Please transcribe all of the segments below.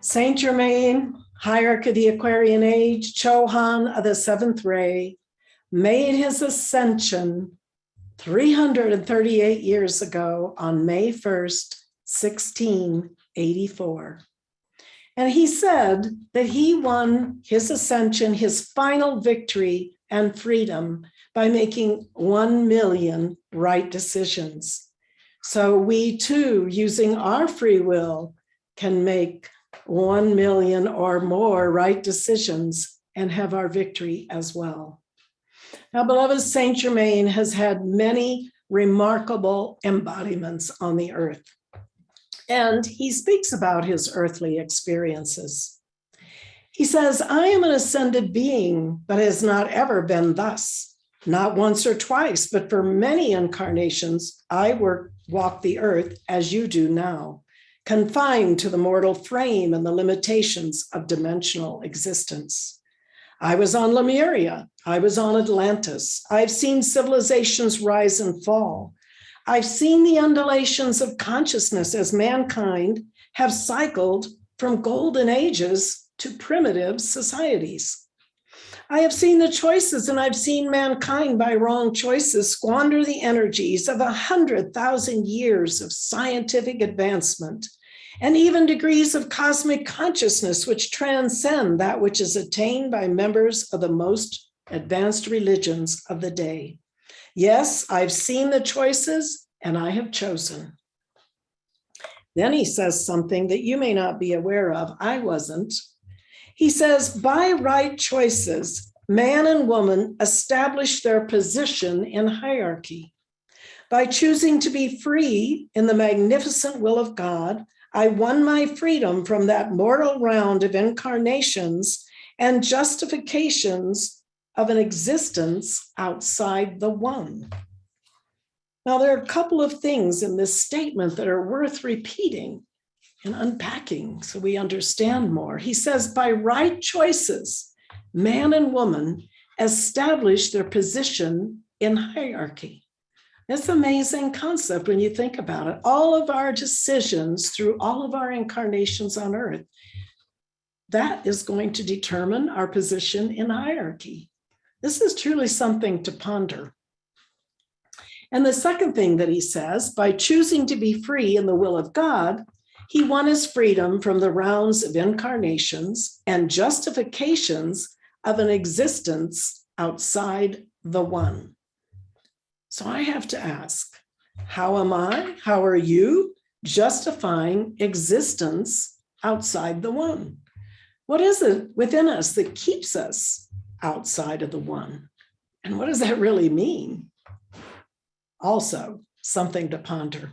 Saint Germain, hierarch of the Aquarian age, Chohan of the seventh ray, made his ascension 338 years ago on May 1st, 1684. And he said that he won his ascension, his final victory and freedom by making 1 million right decisions. So we too, using our free will, can make 1 million or more right decisions and have our victory as well. Now, beloved, Saint Germain has had many remarkable embodiments on the earth, and he speaks about his earthly experiences. He says, I am an ascended being, but has not ever been thus, not once or twice, but for many incarnations, I walk the earth as you do now, confined to the mortal frame and the limitations of dimensional existence. I was on Lemuria. I was on Atlantis. I've seen civilizations rise and fall. I've seen the undulations of consciousness as mankind have cycled from golden ages to primitive societies. I have seen the choices, and I've seen mankind by wrong choices squander the energies of 100,000 years of scientific advancement and even degrees of cosmic consciousness which transcend that which is attained by members of the most advanced religions of the day. Yes, I've seen the choices and I have chosen. Then he says something that you may not be aware of. I wasn't. He says, by right choices, man and woman establish their position in hierarchy. By choosing to be free in the magnificent will of God, I won my freedom from that mortal round of incarnations and justifications of an existence outside the one. Now, there are a couple of things in this statement that are worth repeating and unpacking so we understand more. He says, by right choices, man and woman establish their position in hierarchy. It's an amazing concept when you think about it. All of our decisions through all of our incarnations on earth, that is going to determine our position in hierarchy. This is truly something to ponder. And the second thing that he says, by choosing to be free in the will of God, he won his freedom from the rounds of incarnations and justifications of an existence outside the one. So I have to ask, how am I, how are you justifying existence outside the one? What is it within us that keeps us outside of the one? And what does that really mean? Also, something to ponder.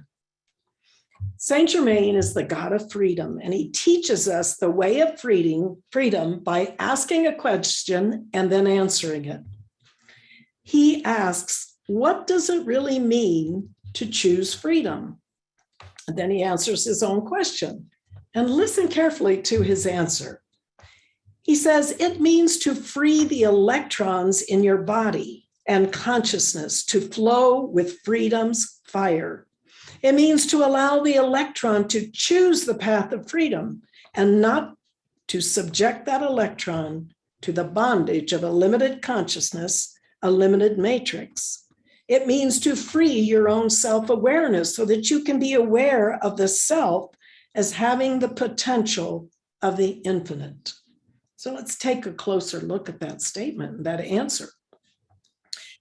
Saint Germain is the God of freedom, and he teaches us the way of freedom by asking a question and then answering it. He asks, what does it really mean to choose freedom? And then he answers his own question. And listen carefully to his answer. He says, it means to free the electrons in your body and consciousness to flow with freedom's fire. It means to allow the electron to choose the path of freedom and not to subject that electron to the bondage of a limited consciousness, a limited matrix. It means to free your own self-awareness so that you can be aware of the self as having the potential of the infinite. So let's take a closer look at that statement and that answer.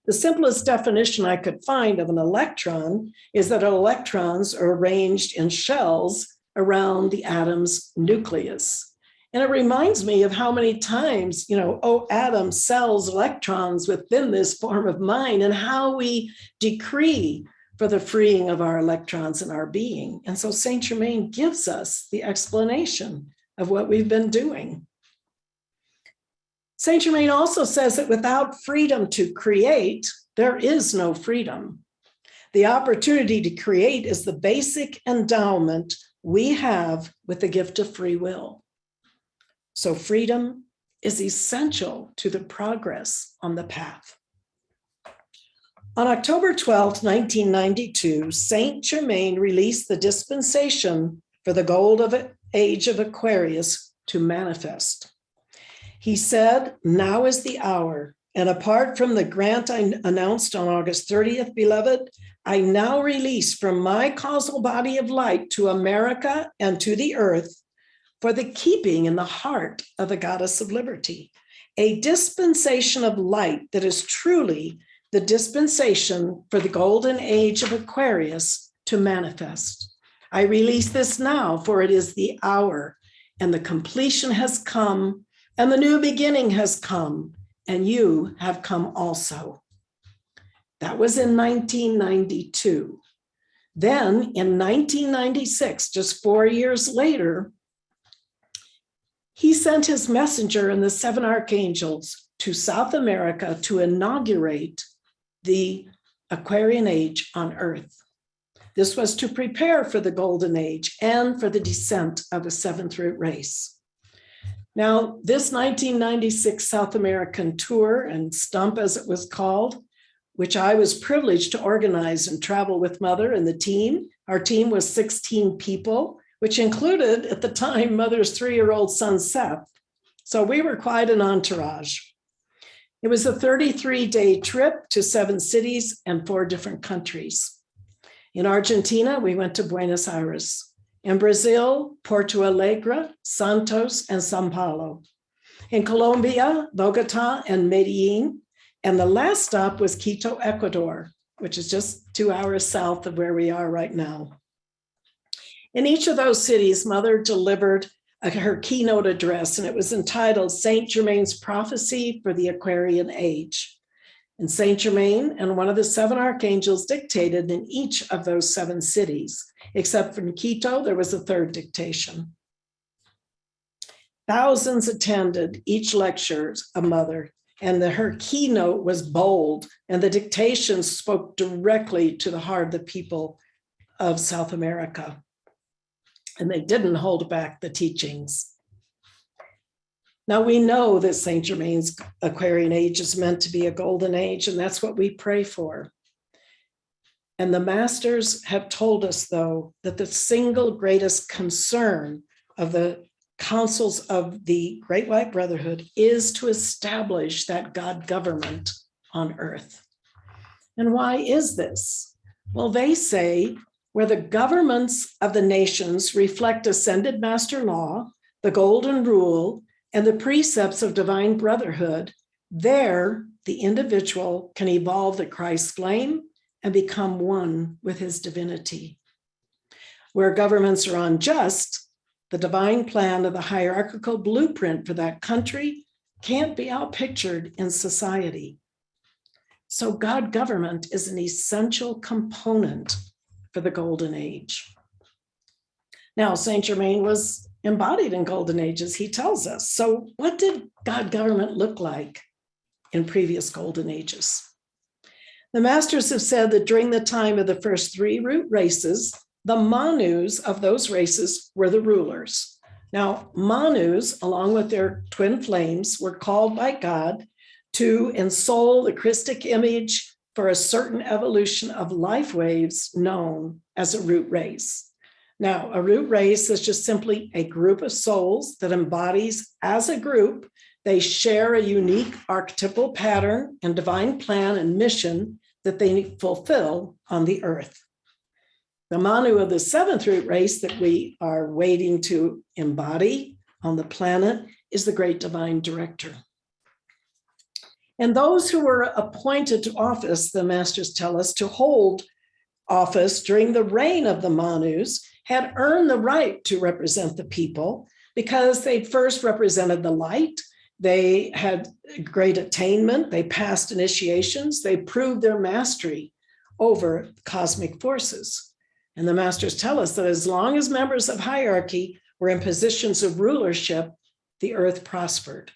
The simplest definition I could find of an electron is that electrons are arranged in shells around the atom's nucleus. And it reminds me of how many times, atom, cells, electrons within this form of mind, and how we decree for the freeing of our electrons in our being. And so Saint Germain gives us the explanation of what we've been doing. Saint Germain also says that without freedom to create, there is no freedom. The opportunity to create is the basic endowment we have with the gift of free will. So freedom is essential to the progress on the path. On October 12, 1992, Saint Germain released the dispensation for the goal of age of Aquarius to manifest. He said, now is the hour. And apart from the grant I announced on August 30th, beloved, I now release from my causal body of light to America and to the earth for the keeping in the heart of the goddess of liberty, a dispensation of light that is truly the dispensation for the golden age of Aquarius to manifest. I release this now, for it is the hour, and the completion has come, and the new beginning has come, and you have come also. That was in 1992. Then in 1996, just 4 years later, he sent his messenger and the 7 archangels to South America to inaugurate the Aquarian age on Earth. This was to prepare for the golden age and for the descent of the 7th root race. Now, this 1996 South American tour, and Stump as it was called, which I was privileged to organize and travel with Mother and the team. Our team was 16 people, which included at the time Mother's 3-year-old son, Seth. So we were quite an entourage. It was a 33-day trip to 7 cities and 4 different countries. In Argentina, we went to Buenos Aires. In Brazil, Porto Alegre, Santos, and Sao Paulo. In Colombia, Bogota and Medellin. And the last stop was Quito, Ecuador, which is just 2 hours south of where we are right now. In each of those cities, Mother delivered her keynote address, and it was entitled Saint Germain's Prophecy for the Aquarian Age. And Saint Germain and one of the 7 archangels dictated in each of those 7 cities. Except for Quito, there was a 3rd dictation. Thousands attended each lecture of Mother, and her keynote was bold, and the dictation spoke directly to the heart of the people of South America. And they didn't hold back the teachings. Now we know that Saint Germain's Aquarian age is meant to be a golden age, and that's what we pray for. And the masters have told us, though, that the single greatest concern of the councils of the Great White Brotherhood is to establish that God government on earth. And why is this? Well, they say where the governments of the nations reflect ascended master law, the golden rule, and the precepts of divine brotherhood, there the individual can evolve the Christ flame and become one with his divinity. Where governments are unjust, the divine plan of the hierarchical blueprint for that country can't be outpictured in society. So God government is an essential component for the golden age. Now, Saint Germain was embodied in golden ages, he tells us. So what did God government look like in previous golden ages? The masters have said that during the time of the first 3 root races, the Manus of those races were the rulers. Now, Manus, along with their twin flames, were called by God to ensoul the Christic image for a certain evolution of life waves known as a root race. Now, a root race is just simply a group of souls that embodies as a group. They share a unique archetypal pattern and divine plan and mission that they fulfill on the earth. The Manu of the 7th root race that we are waiting to embody on the planet is the great divine director. And those who were appointed to office, the masters tell us, to hold office during the reign of the Manus had earned the right to represent the people because they first represented the light. They had great attainment. They passed initiations. They proved their mastery over cosmic forces. And the masters tell us that as long as members of hierarchy were in positions of rulership, the earth prospered.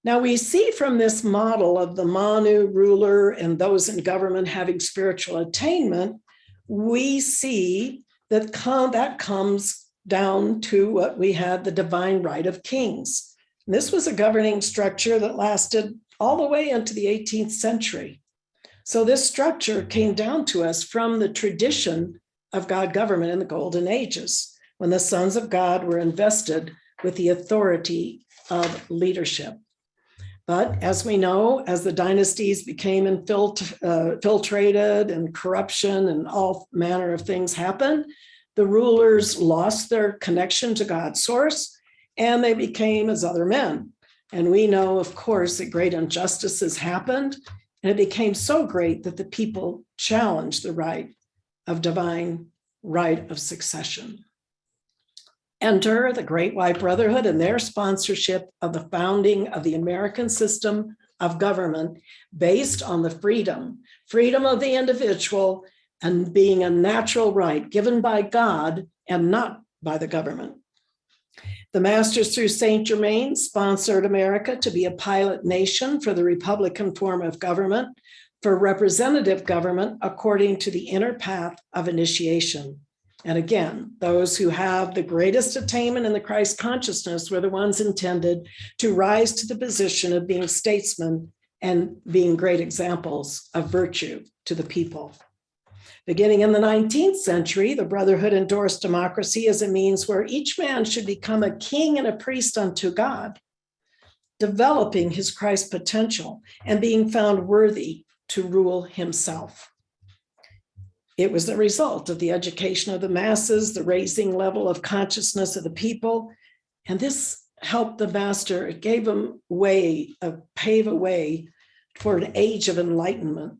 Now we see from this model of the Manu ruler and those in government having spiritual attainment, we see that that comes down to what we had, the divine right of kings. And this was a governing structure that lasted all the way into the 18th century. So this structure came down to us from the tradition of God government in the golden ages. when the sons of God were invested with the authority of leadership. But as we know, as the dynasties became infiltrated and corruption and all manner of things happened, the rulers lost their connection to God's source and they became as other men. And we know, of course, that great injustices happened, and it became so great that the people challenged the divine right of succession. Enter the Great White Brotherhood and their sponsorship of the founding of the American system of government based on the freedom of the individual and being a natural right given by God and not by the government. The Masters through Saint Germain sponsored America to be a pilot nation for the Republican form of government, for representative government according to the inner path of initiation. And again, those who have the greatest attainment in the Christ consciousness were the ones intended to rise to the position of being statesmen and being great examples of virtue to the people. Beginning in the 19th century, the Brotherhood endorsed democracy as a means where each man should become a king and a priest unto God, developing his Christ potential and being found worthy to rule himself. It was the result of the education of the masses, the raising level of consciousness of the people, and this helped the master. It gave him pave a way for an age of enlightenment,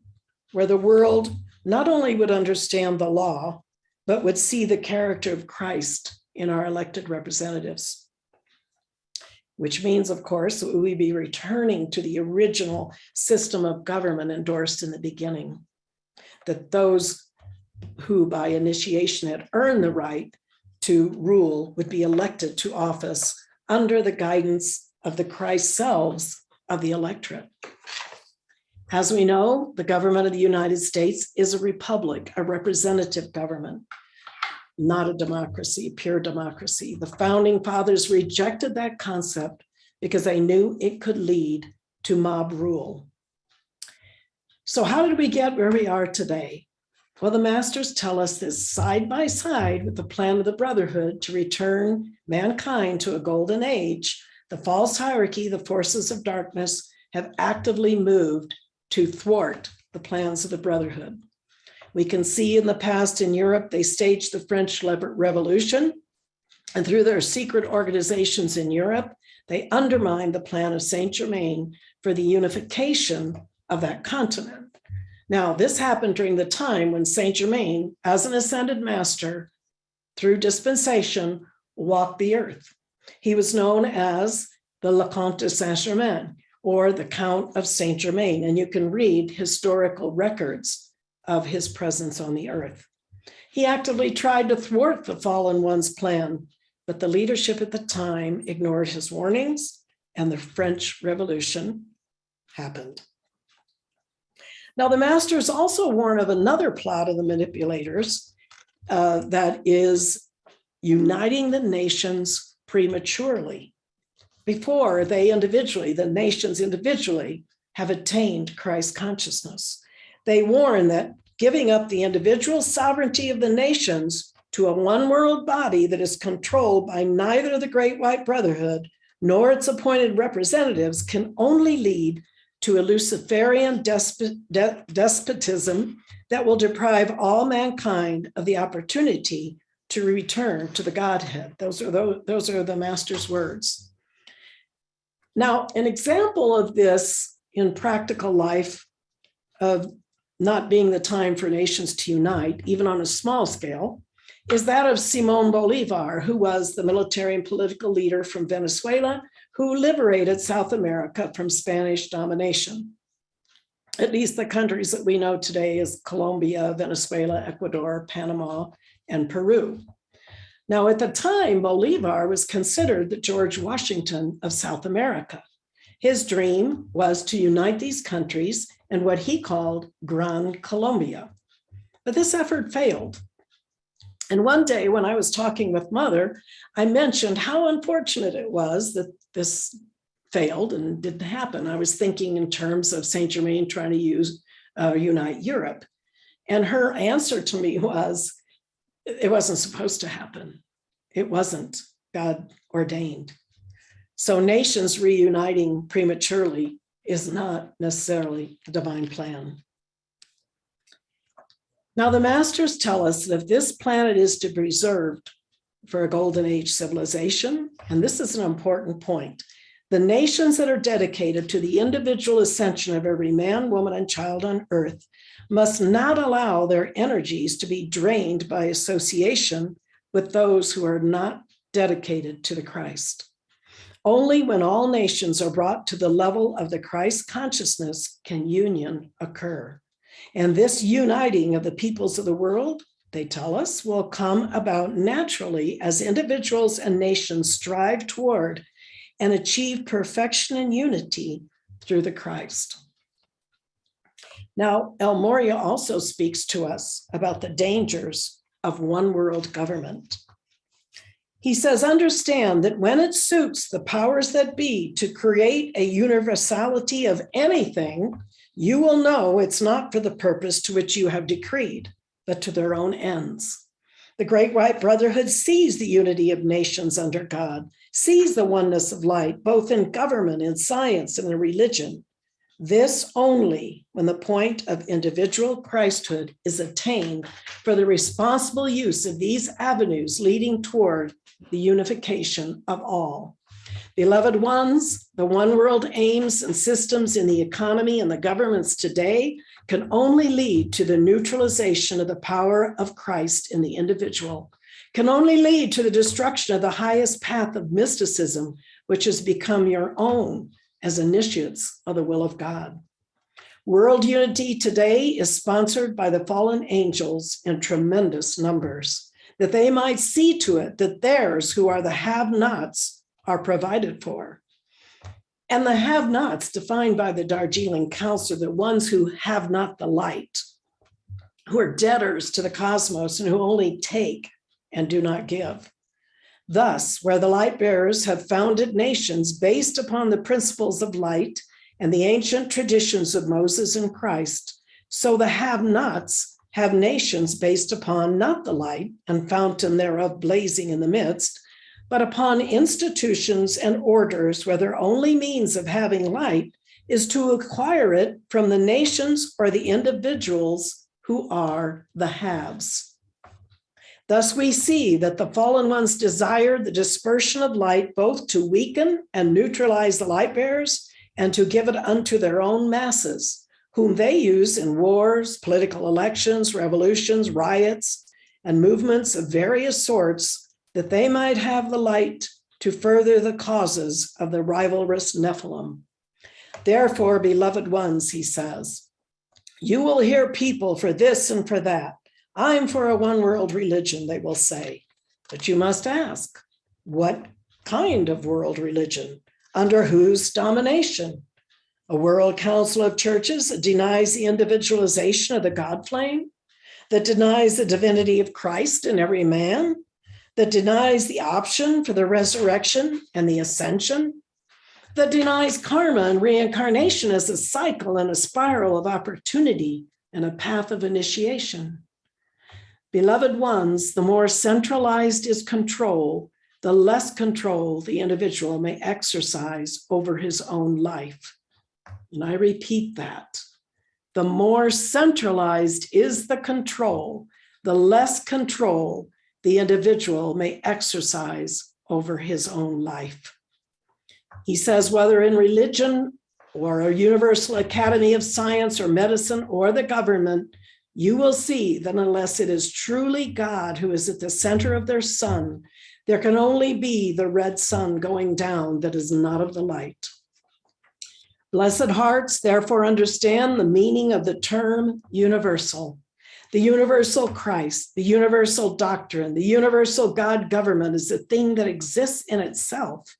where the world not only would understand the law, but would see the character of Christ in our elected representatives. Which means, of course, that we be returning to the original system of government endorsed in the beginning, that those who by initiation had earned the right to rule would be elected to office under the guidance of the Christ selves of the electorate. As we know, the government of the United States is a republic, a representative government, not a democracy, pure democracy. The founding fathers rejected that concept because they knew it could lead to mob rule. So how did we get where we are today? Well, the masters tell us this side by side with the plan of the Brotherhood to return mankind to a golden age. The false hierarchy, the forces of darkness, have actively moved to thwart the plans of the Brotherhood. We can see in the past in Europe, they staged the French Revolution, and through their secret organizations in Europe, they undermined the plan of Saint Germain for the unification of that continent. Now, this happened during the time when Saint Germain, as an ascended master, through dispensation, walked the earth. He was known as the Le Comte de Saint-Germain, or the Count of Saint Germain, and you can read historical records of his presence on the earth. He actively tried to thwart the fallen one's plan, but the leadership at the time ignored his warnings, and the French Revolution happened. Now, the masters also warn of another plot of the manipulators that is uniting the nations prematurely before they individually, the nations individually, have attained Christ consciousness. They warn that giving up the individual sovereignty of the nations to a one world body that is controlled by neither the Great White Brotherhood nor its appointed representatives can only lead to a Luciferian despotism that will deprive all mankind of the opportunity to return to the Godhead. Those are the master's words. Now, an example of this in practical life of not being the time for nations to unite, even on a small scale, is that of Simón Bolívar, who was the military and political leader from Venezuela, who liberated South America from Spanish domination. At least the countries that we know today is Colombia, Venezuela, Ecuador, Panama, and Peru. Now, at the time, Bolívar was considered the George Washington of South America. His dream was to unite these countries in what he called Gran Colombia. But this effort failed. And one day when I was talking with Mother, I mentioned how unfortunate it was that this failed and didn't happen. I was thinking in terms of Saint Germain trying to unite Europe. And her answer to me was, it wasn't supposed to happen. It wasn't God ordained. So nations reuniting prematurely is not necessarily a divine plan. Now, the masters tell us that if this planet is to be preserved for a golden age civilization, and this is an important point, the nations that are dedicated to the individual ascension of every man, woman, and child on earth must not allow their energies to be drained by association with those who are not dedicated to the Christ. Only when all nations are brought to the level of the Christ consciousness can union occur. And this uniting of the peoples of the world, they tell us, will come about naturally as individuals and nations strive toward and achieve perfection and unity through the Christ. Now, El Morya also speaks to us about the dangers of one world government. He says, understand that when it suits the powers that be to create a universality of anything, you will know it's not for the purpose to which you have decreed, but to their own ends. The Great White Brotherhood sees the unity of nations under God, sees the oneness of light, both in government, in science, and in religion. This only when the point of individual Christhood is attained for the responsible use of these avenues leading toward the unification of all. Beloved ones, the one world aims and systems in the economy and the governments today can only lead to the neutralization of the power of Christ in the individual, can only lead to the destruction of the highest path of mysticism, which has become your own as initiates of the will of God. World unity today is sponsored by the fallen angels in tremendous numbers, that they might see to it that theirs who are the have-nots are provided for. And the have-nots, defined by the Darjeeling Council, are the ones who have not the light, who are debtors to the cosmos and who only take and do not give. Thus, where the light bearers have founded nations based upon the principles of light and the ancient traditions of Moses and Christ, so the have-nots have nations based upon not the light and fountain thereof blazing in the midst, but upon institutions and orders where their only means of having light is to acquire it from the nations or the individuals who are the haves. Thus we see that the fallen ones desire the dispersion of light both to weaken and neutralize the light bearers and to give it unto their own masses, whom they use in wars, political elections, revolutions, riots, and movements of various sorts, that they might have the light to further the causes of the rivalrous Nephilim. Therefore, beloved ones, he says, you will hear people for this and for that. I'm for a one world religion, they will say. But you must ask, what kind of world religion? Under whose domination? A world council of churches that denies the individualization of the God flame, that denies the divinity of Christ in every man, that denies the option for the resurrection and the ascension, that denies karma and reincarnation as a cycle and a spiral of opportunity and a path of initiation. Beloved ones, the more centralized is control, the less control the individual may exercise over his own life. And I repeat that. The more centralized is the control, the less control the individual may exercise over his own life. He says, whether in religion or a universal academy of science or medicine or the government, you will see that unless it is truly God who is at the center of their sun, there can only be the red sun going down that is not of the light. Blessed hearts, therefore, understand the meaning of the term universal. The universal Christ, the universal doctrine, the universal God government is a thing that exists in itself.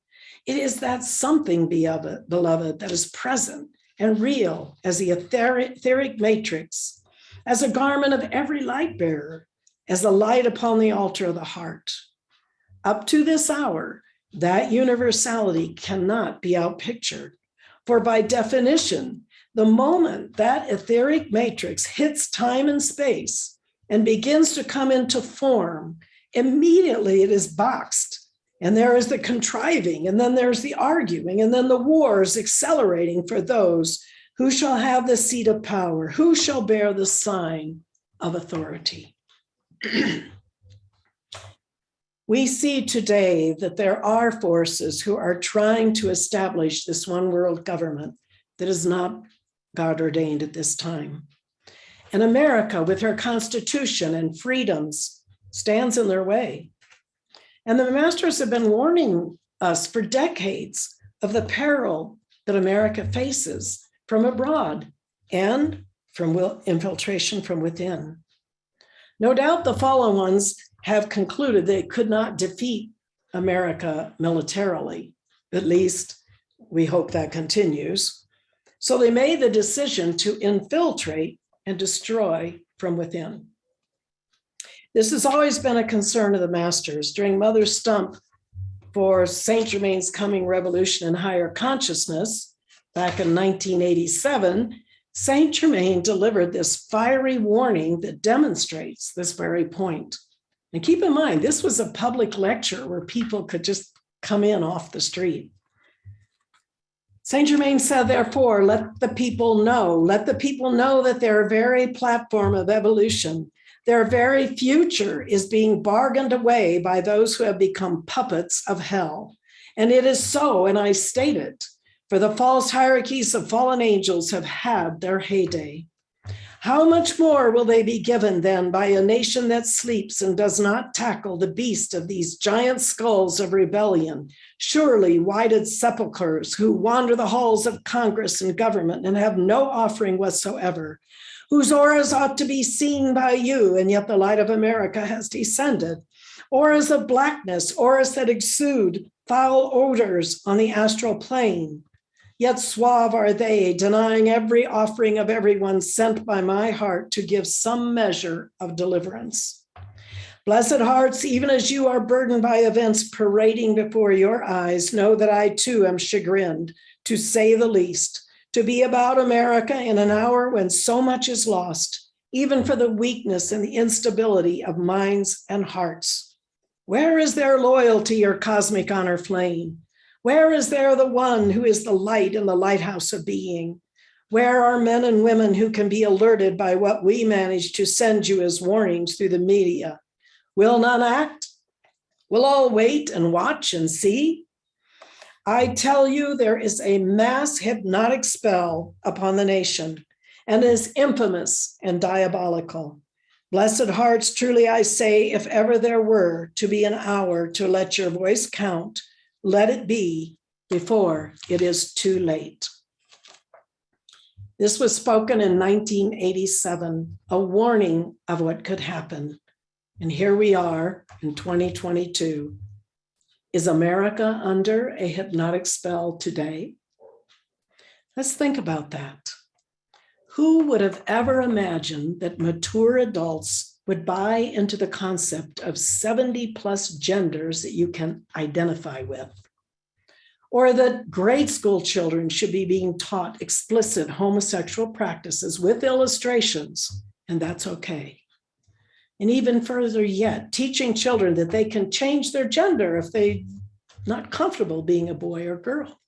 It is that something, beloved, that is present and real as the etheric matrix, as a garment of every light bearer, as the light upon the altar of the heart. Up to this hour, that universality cannot be outpictured, for by definition, the moment that etheric matrix hits time and space and begins to come into form, immediately it is boxed. And there is the contriving, and then there's the arguing, and then the wars accelerating for those who shall have the seat of power, who shall bear the sign of authority. We see today that there are forces who are trying to establish this one world government that is not God ordained at this time. And America, with her Constitution and freedoms, stands in their way. And the masters have been warning us for decades of the peril that America faces from abroad and from infiltration from within. No doubt the fallen ones have concluded they could not defeat America militarily. At least we hope that continues. So they made the decision to infiltrate and destroy from within. This has always been a concern of the masters. During Mother's Stump for Saint Germain's Coming Revolution in Higher Consciousness back in 1987, Saint Germain delivered this fiery warning that demonstrates this very point. And keep in mind, this was a public lecture where people could just come in off the street. Saint Germain said, therefore, let the people know that their very platform of evolution, their very future is being bargained away by those who have become puppets of hell. And it is so, and I state it, for the false hierarchies of fallen angels have had their heyday. How much more will they be given then by a nation that sleeps and does not tackle the beast of these giant skulls of rebellion, surely whited sepulchres who wander the halls of Congress and government and have no offering whatsoever, whose auras ought to be seen by you, and yet the light of America has descended. Auras of blackness, auras that exude foul odors on the astral plane. Yet suave are they, denying every offering of everyone sent by my heart to give some measure of deliverance. Blessed hearts, even as you are burdened by events parading before your eyes, know that I too am chagrined, to say the least, to be about America in an hour when so much is lost, even for the weakness and the instability of minds and hearts. Where is their loyalty or cosmic honor flame? Where is there the one who is the light in the lighthouse of being? Where are men and women who can be alerted by what we manage to send you as warnings through the media? Will none act? Will all wait and watch and see? I tell you, there is a mass hypnotic spell upon the nation, and is infamous and diabolical. Blessed hearts, truly I say, if ever there were to be an hour to let your voice count, let it be before it is too late. This was spoken in 1987, a warning of what could happen. And here we are in 2022. Is America under a hypnotic spell today? Let's think about that. Who would have ever imagined that mature adults would buy into the concept of 70 plus genders that you can identify with? Or that grade school children should be being taught explicit homosexual practices with illustrations, and that's okay. And even further yet, teaching children that they can change their gender if they're not comfortable being a boy or girl.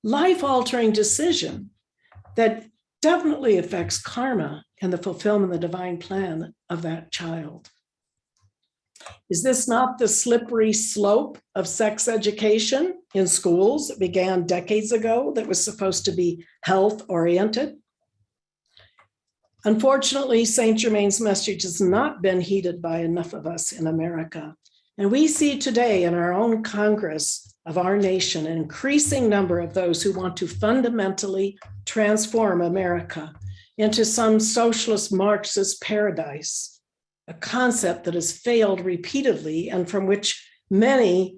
Life-altering decision that definitely affects karma and the fulfillment of the divine plan of that child. Is this not the slippery slope of sex education in schools that began decades ago that was supposed to be health-oriented? Unfortunately, Saint Germain's message has not been heeded by enough of us in America. And we see today in our own Congress of our nation an increasing number of those who want to fundamentally transform America into some socialist Marxist paradise, a concept that has failed repeatedly and from which many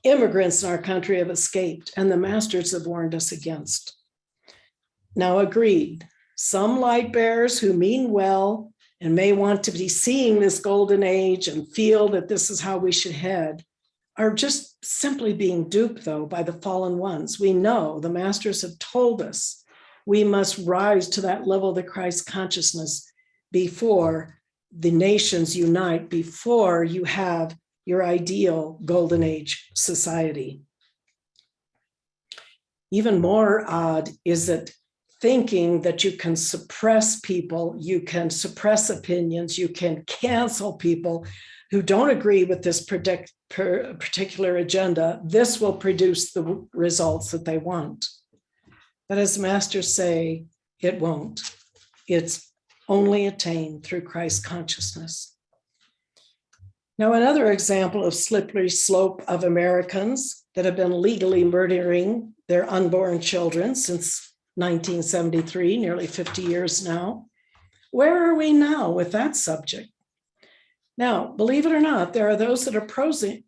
immigrants in our country have escaped, and the masters have warned us against. Now, agreed, some light bearers who mean well and may want to be seeing this golden age and feel that this is how we should head are just simply being duped, though, by the fallen ones. We know the masters have told us we must rise to that level of the Christ consciousness before the nations unite, before you have your ideal golden age society. Even more odd is that thinking that you can suppress people, you can suppress opinions, you can cancel people who don't agree with this particular agenda, this will produce the results that they want. But as masters say, it won't. It's only attained through Christ consciousness. Now, another example of slippery slope of Americans that have been legally murdering their unborn children since 1973, nearly 50 years now. Where are we now with that subject? Now, believe it or not, there are those that are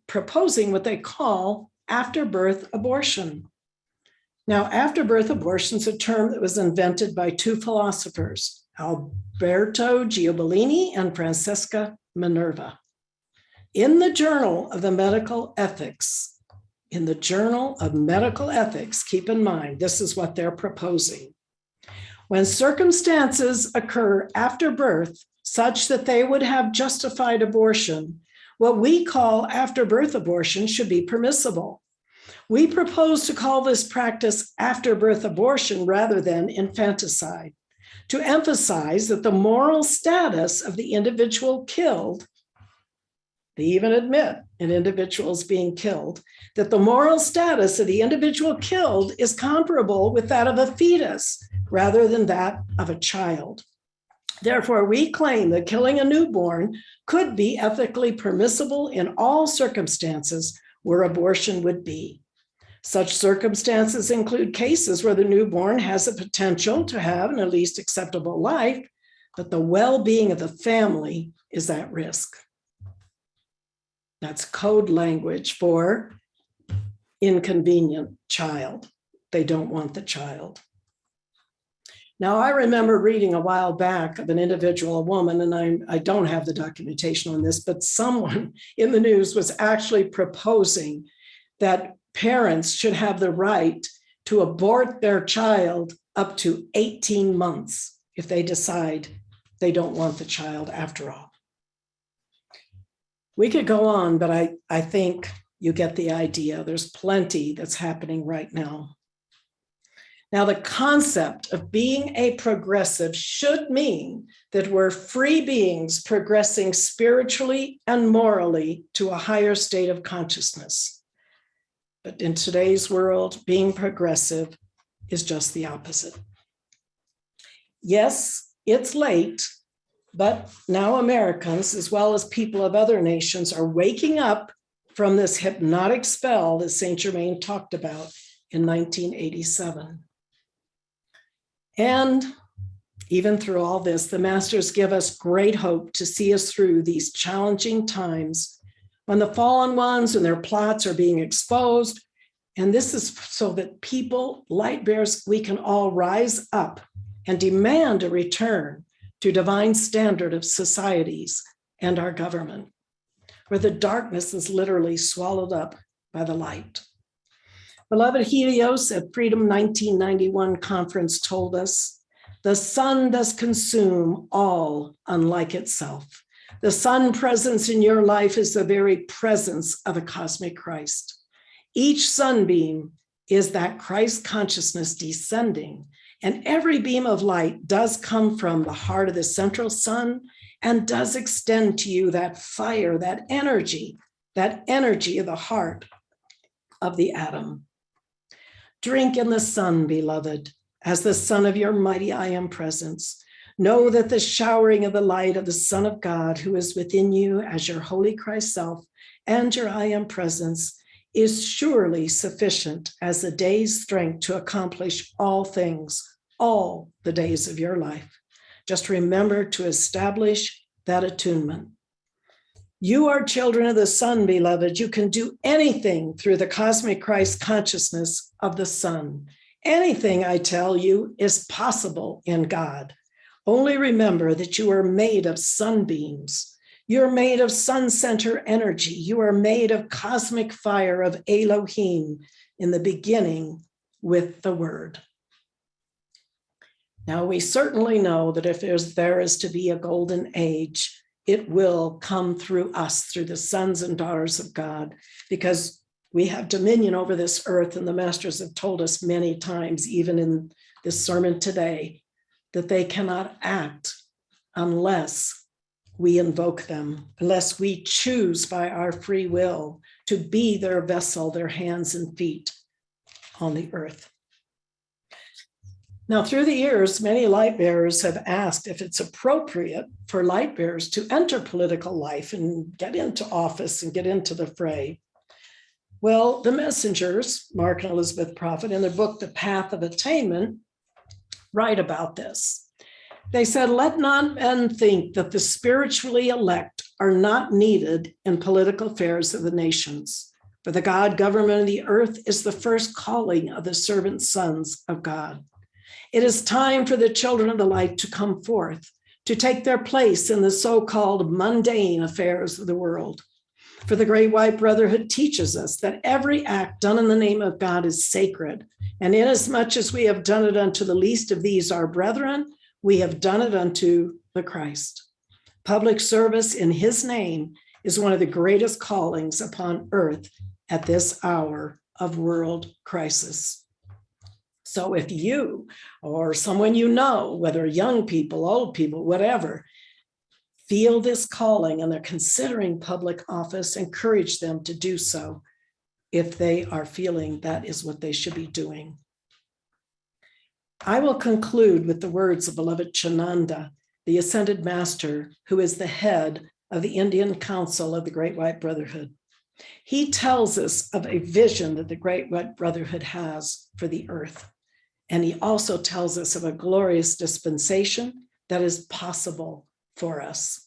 proposing what they call after-birth abortion. Now, after-birth abortion is a term that was invented by two philosophers, Alberto Giobellini and Francesca Minerva. In the Journal of Medical Ethics, keep in mind, this is what they're proposing. When circumstances occur after birth such that they would have justified abortion, what we call after-birth abortion should be permissible. We propose to call this practice after-birth abortion rather than infanticide, to emphasize that the moral status of the individual killed, they even admit an individual is being killed, that the moral status of the individual killed is comparable with that of a fetus rather than that of a child. Therefore, we claim that killing a newborn could be ethically permissible in all circumstances where abortion would be. Such circumstances include cases where the newborn has the potential to have an at least acceptable life, but the well-being of the family is at risk. That's code language for inconvenient child. They don't want the child. Now, I remember reading a while back of an individual, a woman, and I don't have the documentation on this, but someone in the news was actually proposing that parents should have the right to abort their child up to 18 months if they decide they don't want the child after all. We could go on, but I think you get the idea. There's plenty that's happening right now. Now, the concept of being a progressive should mean that we're free beings progressing spiritually and morally to a higher state of consciousness. But in today's world, being progressive is just the opposite. Yes, it's late, but now Americans, as well as people of other nations, are waking up from this hypnotic spell that Saint Germain talked about in 1987. And even through all this, the masters give us great hope to see us through these challenging times when the fallen ones and their plots are being exposed. And this is so that people, light bearers, we can all rise up and demand a return to divine standard of societies and our government, where the darkness is literally swallowed up by the light. Beloved Helios at Freedom 1991 conference told us, the sun does consume all unlike itself. The sun presence in your life is the very presence of a cosmic Christ. Each sunbeam is that Christ consciousness descending, and every beam of light does come from the heart of the central sun and does extend to you that fire, that energy of the heart of the atom. Drink in the sun, beloved, as the sun of your mighty I am presence. Know that the showering of the light of the Son of God, who is within you as your holy Christ self and your I am presence, is surely sufficient as the day's strength to accomplish all things, all the days of your life. Just remember to establish that attunement. You are children of the sun, beloved. You can do anything through the cosmic Christ consciousness of the sun. Anything, I tell you, is possible in God. Only remember that you are made of sunbeams. You're made of sun center energy. You are made of cosmic fire of Elohim in the beginning with the Word. Now, we certainly know that if there is to be a golden age, it will come through us, through the sons and daughters of God, because we have dominion over this earth. And the masters have told us many times, even in this sermon today, that they cannot act unless we invoke them, unless we choose by our free will to be their vessel, their hands and feet on the earth. Now, through the years, many light bearers have asked if it's appropriate for light bearers to enter political life and get into office and get into the fray. Well, the messengers, Mark and Elizabeth Prophet, in their book, The Path of Attainment, write about this. They said, let not men think that the spiritually elect are not needed in political affairs of the nations. For the God government of the earth is the first calling of the servant sons of God. It is time for the children of the light to come forth, to take their place in the so-called mundane affairs of the world. For the Great White Brotherhood teaches us that every act done in the name of God is sacred. And inasmuch as we have done it unto the least of these, our brethren, we have done it unto the Christ. Public service in his name is one of the greatest callings upon earth at this hour of world crisis. So if you or someone you know, whether young people, old people, whatever, feel this calling and they're considering public office, encourage them to do so if they are feeling that is what they should be doing. I will conclude with the words of beloved Chananda, the Ascended Master, who is the head of the Indian Council of the Great White Brotherhood. He tells us of a vision that the Great White Brotherhood has for the earth. And he also tells us of a glorious dispensation that is possible for us.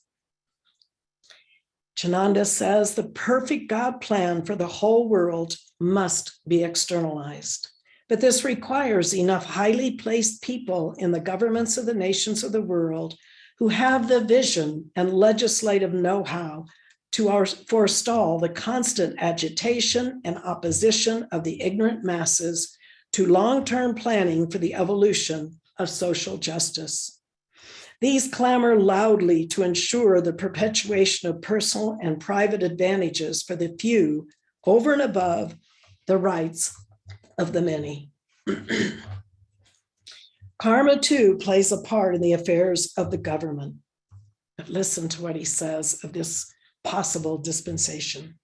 Chananda says the perfect God plan for the whole world must be externalized. But this requires enough highly placed people in the governments of the nations of the world who have the vision and legislative know-how to forestall the constant agitation and opposition of the ignorant masses to long-term planning for the evolution of social justice. These clamor loudly to ensure the perpetuation of personal and private advantages for the few over and above the rights of the many. Karma, too, plays a part in the affairs of the government. But listen to what he says of this possible dispensation.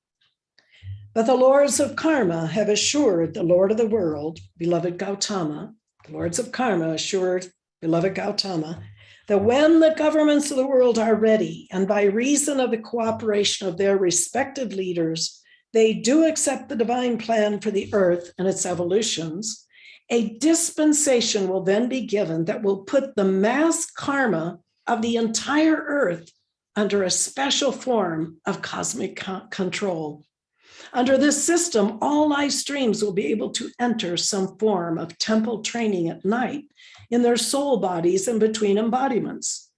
But the lords of karma have assured the Lord of the world, beloved Gautama, the lords of karma assured beloved Gautama, that when the governments of the world are ready, and by reason of the cooperation of their respective leaders, they do accept the divine plan for the earth and its evolutions, a dispensation will then be given that will put the mass karma of the entire earth under a special form of cosmic control. Under this system, all life streams will be able to enter some form of temple training at night in their soul bodies and between embodiments.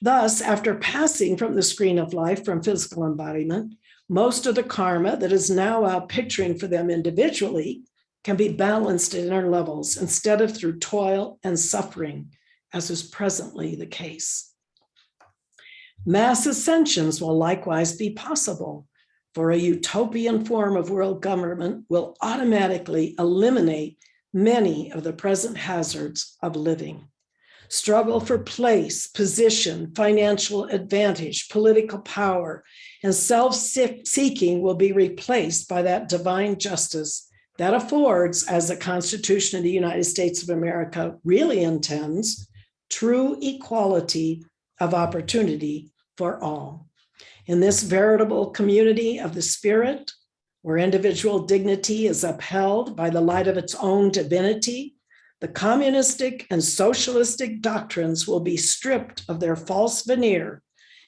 Thus, after passing from the screen of life from physical embodiment, most of the karma that is now out picturing for them individually can be balanced at inner levels instead of through toil and suffering, as is presently the case. Mass ascensions will likewise be possible, for a utopian form of world government will automatically eliminate many of the present hazards of living. Struggle for place, position, financial advantage, political power, and self-seeking will be replaced by that divine justice that affords, as the Constitution of the United States of America really intends, true equality of opportunity for all. In this veritable community of the spirit, where individual dignity is upheld by the light of its own divinity, the communistic and socialistic doctrines will be stripped of their false veneer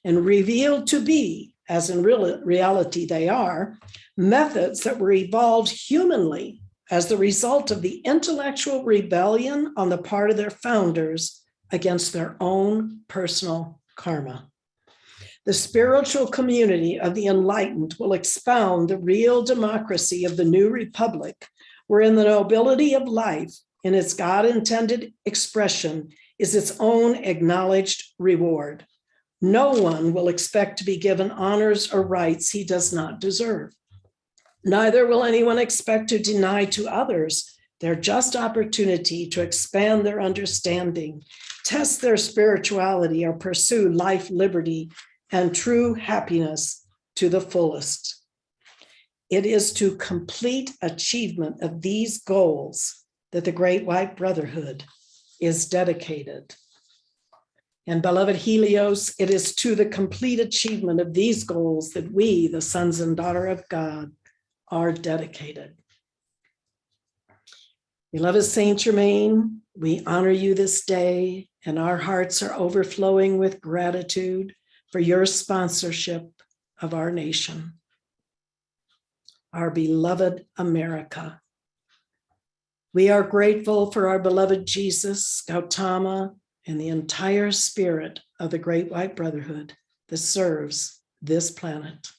and revealed to be, as in reality they are, methods that were evolved humanly as the result of the intellectual rebellion on the part of their founders against their own personal karma. The spiritual community of the enlightened will expound the real democracy of the new republic, wherein the nobility of life in its God-intended expression is its own acknowledged reward. No one will expect to be given honors or rights he does not deserve. Neither will anyone expect to deny to others their just opportunity to expand their understanding, test their spirituality, or pursue life, liberty, and true happiness to the fullest. It is to complete achievement of these goals that the Great White Brotherhood is dedicated. And beloved Helios, it is to the complete achievement of these goals that we, the sons and daughters of God, are dedicated. Beloved Saint Germain, we honor you this day, and our hearts are overflowing with gratitude for your sponsorship of our nation, our beloved America. We are grateful for our beloved Jesus, Gautama, and the entire spirit of the Great White Brotherhood that serves this planet.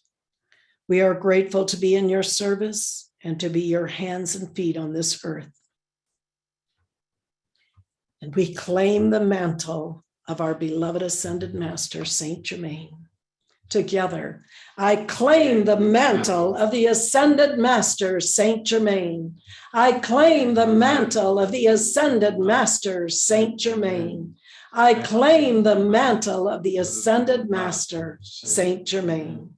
We are grateful to be in your service and to be your hands and feet on this earth. And we claim the mantle of our beloved ascended master, Saint Germain. Together, I claim the mantle of the ascended master, Saint Germain. I claim the mantle of the ascended master, Saint Germain. I claim the mantle of the ascended master, Saint Germain.